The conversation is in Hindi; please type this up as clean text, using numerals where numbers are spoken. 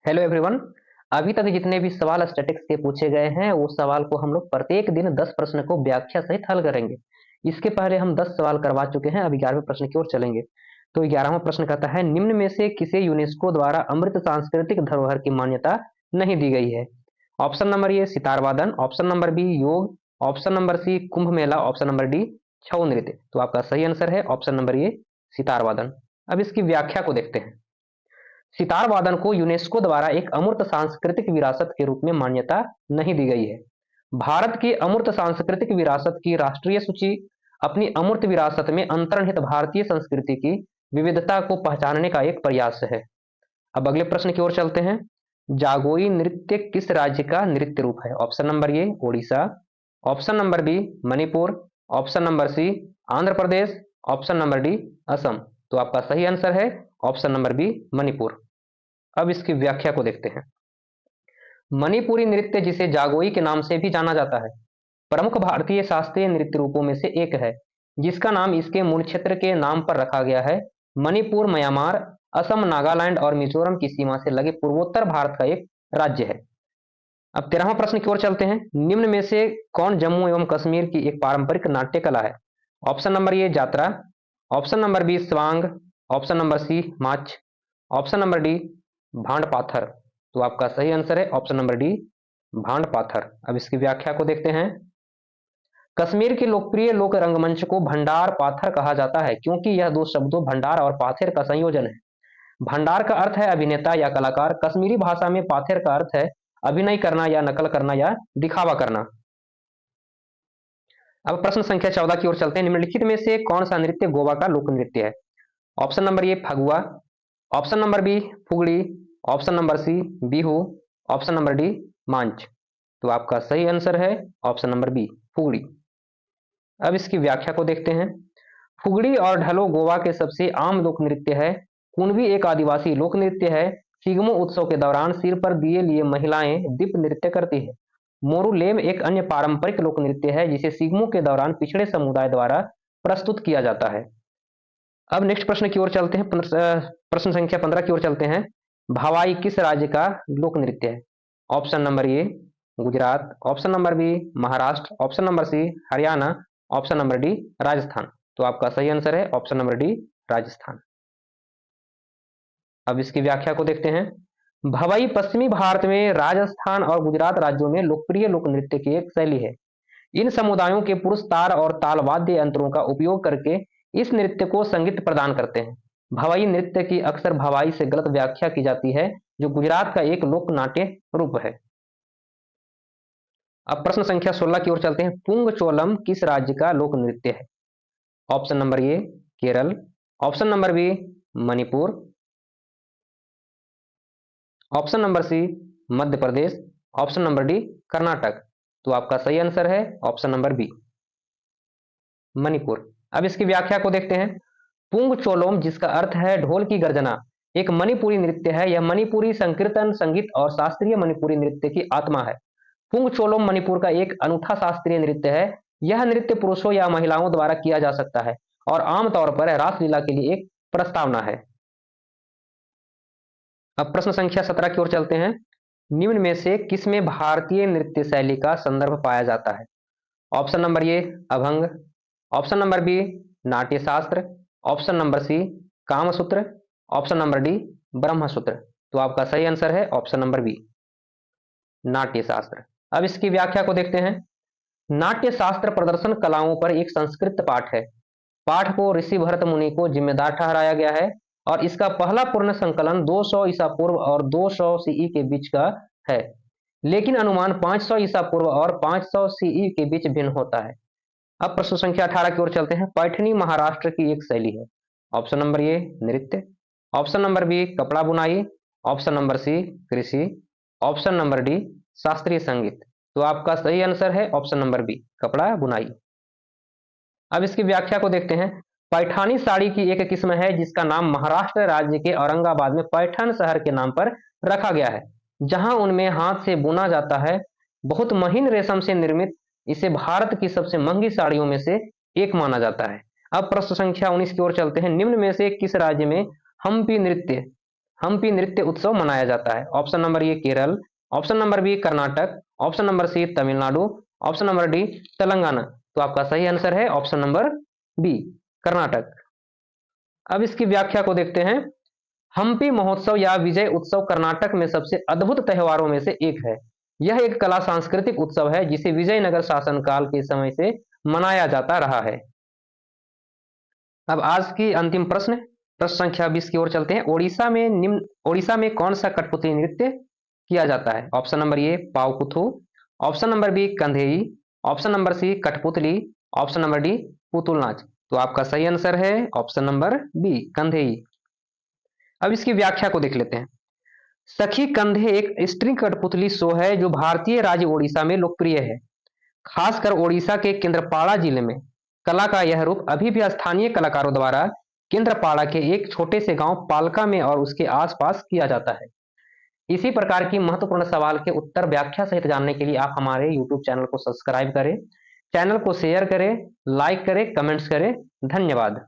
Hello everyone. अभी तक जितने भी सवाल स्टैटिक्स के पूछे गए हैं वो सवाल को हम लोग प्रत्येक दिन 10 प्रश्न को व्याख्या सहित हल करेंगे। इसके पहले हम 10 सवाल करवा चुके हैं। अब 11वें प्रश्न की ओर चलेंगे। तो 11वां प्रश्न कहता है, निम्न में से किसे यूनेस्को द्वारा अमृत सांस्कृतिक धरोहर की मान्यता नहीं दी गई है? ऑप्शन नंबर ए सितार वादन, ऑप्शन नंबर बी योग, ऑप्शन नंबर सी Kumbh Mela, option number D छऊ नृत्य। तो आपका सही आंसर है ऑप्शन नंबर ए सितार वादन। अब इसकी व्याख्या को देखते हैं। सितार वादन को यूनेस्को द्वारा एक अमूर्त सांस्कृतिक विरासत के रूप में मान्यता नहीं दी गई है। भारत की अमूर्त सांस्कृतिक विरासत की राष्ट्रीय सूची अपनी अमूर्त विरासत में अंतर्निहित भारतीय संस्कृति की विविधता को पहचानने का एक प्रयास है। अब अगले प्रश्न की ओर चलते हैं। जागोई नृत्य किस राज्य का नृत्य रूप है? Option number A Odisha, option number B Manipur, option number C Andhra Pradesh, option number D Assam. तो आपका सही आंसर है ऑप्शन नंबर बी मणिपुर। अब इसकी व्याख्या को देखते हैं। मणिपुरी नृत्य, जिसे जागोई के नाम से भी जाना जाता है, प्रमुख भारतीय शास्त्रीय नृत्य रूपों में से एक है, जिसका नाम इसके मूल क्षेत्र के नाम पर रखा गया है। मणिपुर म्यांमार, असम, नागालैंड और मिजोरम की सीमा से लगे पूर्वोत्तर भारत का एक राज्य है। अब 13वां प्रश्न की ओर चलते हैं। निम्न में से कौन जम्मू एवं कश्मीर की एक पारंपरिक नाट्य कला है? Option number A Jatra, option number B Swang, option number C Mach, option number D भांड पाथर। तो आपका सही आंसर है ऑप्शन नंबर डी भांड पाथर। अब इसकी व्याख्या को देखते हैं। कश्मीर के लोकप्रिय लोक रंगमंच को भंडार पाथर कहा जाता है, क्योंकि यह दो शब्दों भंडार और पाथेर का संयोजन है। भंडार का अर्थ है अभिनेता या कलाकार। कश्मीरी भाषा में पाथेर का अर्थ है अभिनय करना या नकल करना या दिखावा करना। अब प्रश्न संख्या 14 की ओर चलते हैं। निम्नलिखित में से कौन सा नृत्य गोवा का लोक नृत्य है? Option number A Phagua, option number B Fugdi, option number C Bihu, option number D Manch. तो आपका सही आंसर है ऑप्शन नंबर बी फुगड़ी। अब इसकी व्याख्या को देखते हैं। फुगड़ी और ढलो गोवा के सबसे आम लोक नृत्य है। कुणबी एक आदिवासी लोक नृत्य है। सिगमो उत्सव के दौरान सिर पर दिए लिए महिलाएं दीप नृत्य करती है। मोरूलेम एक अन्य पारंपरिक लोक नृत्य है, जिसे सिगमो के दौरान पिछड़े समुदाय द्वारा प्रस्तुत किया जाता है। अब नेक्स्ट प्रश्न की ओर चलते हैं। प्रश्न संख्या 15 की ओर चलते हैं। भवाई किस राज्य का लोक नृत्य है? Option number A Gujarat, option number B Maharashtra, option number C Haryana, option number D Rajasthan. तो आपका सही आंसर है ऑप्शन नंबर डी राजस्थान। अब इसकी व्याख्या को देखते हैं। भवाई पश्चिमी भारत में राजस्थान और गुजरात राज्यों में लोकप्रिय लोक नृत्य की एक शैली है। इन समुदायों के पुरुष तार और ताल वाद्य यंत्रों का उपयोग करके इस नृत्य को संगीत प्रदान करते हैं। भवाई नृत्य की अक्सर भवाई से गलत व्याख्या की जाती है, जो गुजरात का एक लोक नाट्य रूप है। अब प्रश्न संख्या 16 की ओर चलते हैं। पुंग चोलम किस राज्य का लोक नृत्य है? Option number A Kerala, option number B Manipur, option number C Madhya Pradesh, option number D Karnataka. तो आपका सही आंसर है ऑप्शन नंबर बी मणिपुर। अब इसकी व्याख्या को देखते हैं। पुंग चोलोम, जिसका अर्थ है ढोल की गर्जना, एक मणिपुरी नृत्य है। यह मणिपुरी संकीर्तन संगीत और शास्त्रीय मणिपुरी नृत्य की आत्मा है। पुंग चोलोम मणिपुर का एक अनूठा शास्त्रीय नृत्य है। यह नृत्य पुरुषों या महिलाओं द्वारा किया जा सकता है और आमतौर पर रासलीला के लिए एक प्रस्तावना है। अब प्रश्न संख्या 17 की ओर चलते हैं। निम्न में से किसमें भारतीय नृत्य शैली का संदर्भ पाया जाता है? Option number A Abhang, option number B Natya Shastra, option number C Kamasutra, option number D Brahmasutra. तो आपका सही आंसर है ऑप्शन नंबर बी नाट्य शास्त्र। अब इसकी व्याख्या को देखते हैं। नाट्य शास्त्र प्रदर्शन कलाओं पर एक संस्कृत पाठ है। पाठ को ऋषि भरत मुनि को जिम्मेदार ठहराया गया है और इसका पहला पूर्ण संकलन 200 ईसा पूर्व और 200 सीई के बीच का है, लेकिन अनुमान 500 ईसा पूर्व और 500 सीई के बीच भिन्न होता है। अब प्रश्न संख्या 18 की ओर चलते हैं। पैठनी महाराष्ट्र की एक शैली है। ऑप्शन नंबर ए नृत्य, ऑप्शन नंबर बी कपड़ा बुनाई, ऑप्शन नंबर सी कृषि, ऑप्शन नंबर डी शास्त्रीय संगीत। तो आपका सही आंसर है ऑप्शन नंबर बी कपड़ा बुनाई। अब इसकी व्याख्या को देखते हैं। पैठानी साड़ी की एक किस्म है जिसका नाम महाराष्ट्र राज्य के औरंगाबाद में पैठण शहर के नाम पर रखा गया है, जहां उनमें हाथ से बुना जाता है। बहुत महीन रेशम से निर्मित इसे भारत की सबसे महंगी साड़ियों में से एक माना जाता है। अब प्रश्न संख्या 19 की ओर चलते हैं। निम्न में से किस राज्य में हम्पी नृत्य उत्सव मनाया जाता है? Option number A Kerala, option number B Karnataka, option number C Tamil Nadu, option number D Telangana. तो आपका सही आंसर है ऑप्शन नंबर बी कर्नाटक। अब इसकी व्याख्या को देखते हैं। हम्पी महोत्सव या विजय उत्सव कर्नाटक में सबसे अद्भुत त्योहारों में से एक है। यह एक कला सांस्कृतिक उत्सव है जिसे विजयनगर शासनकाल के समय से मनाया जाता रहा है। अब आज की अंतिम प्रश्न, प्रश्न संख्या 20 की ओर चलते हैं। ओडिशा में कौन सा कठपुतली नृत्य किया जाता है? Option number A Pavakuthu, option number B Kandhei, option number C कठपुतली, ऑप्शन नंबर डी पुतुल नाच। तो आपका सही आंसर है ऑप्शन नंबर बी कंधेई। अब इसकी व्याख्या को देख लेते हैं। सखी कंधे एक स्ट्रिंग कठपुतली शो है जो भारतीय राज्य ओडिशा में लोकप्रिय है। खासकर ओडिशा के केंद्रपाड़ा जिले में कला का यह रूप अभी भी स्थानीय कलाकारों द्वारा केंद्रपाड़ा के एक छोटे से गांव पालका में और उसके आसपास किया जाता है। इसी प्रकार की महत्वपूर्ण सवाल के उत्तर व्याख्या सहित जानने के लिए आप हमारे YouTube चैनल को सब्सक्राइब करें, चैनल को शेयर करें, लाइक करें, कमेंट्स करें। धन्यवाद।